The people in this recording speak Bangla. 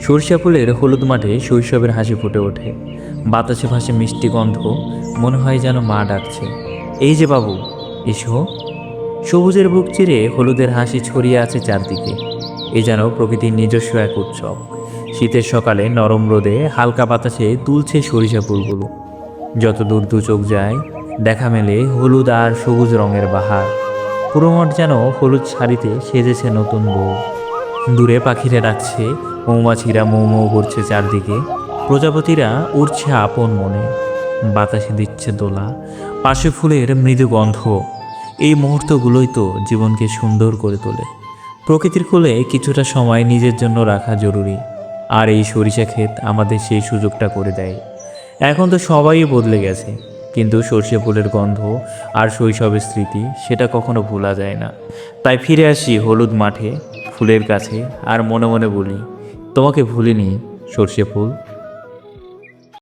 সরিষা ফুলের হলুদ মাঠে শৈশবের হাসি ফুটে ওঠে। বাতাসে ভাসে মিষ্টি গন্ধ, মনে হয় যেন মা ডাকছে, এই যে বাবু, এসো। সবুজের বুক চিরে হলুদের হাসি ছড়িয়ে আছে চারদিকে। এ যেন প্রকৃতির নিজস্ব এক উৎসব। শীতের সকালে নরম রোদে হালকা বাতাসে তুলছে সরিষা ফুলগুলো। যত দূর দু চোখ যায়, দেখা মেলে হলুদ আর সবুজ রঙের বাহার। পুরো মাঠ যেন হলুদ শাড়িতে সেজেছে নতুন বউ। দূরে পাখিরা ডাকছে, মৌমাছিরা মৌ মৌ করছে চারদিকে, প্রজাপতিরা উড়ছে আপন মনে, বাতাসে দিচ্ছে দোলা, পাশে ফুলের মৃদু গন্ধ। এই মুহূর্তগুলোই তো জীবনকে সুন্দর করে তোলে। প্রকৃতির কোলে কিছুটা সময় নিজের জন্য রাখা জরুরি, আর এই সরিষা ক্ষেত আমাদের সেই সুযোগটা করে দেয়। এখন তো সবাই বদলে গেছে, কিন্তু সর্ষে ফুলের গন্ধ আর শৈশবের স্মৃতি সেটা কখনো ভোলা যায় না। তাই ফিরে আসি হলুদ মাঠে, ফুলের কাছে, আর মনে মনে বলি, তোমাকে ভুলিনি সর্ষে ফুল।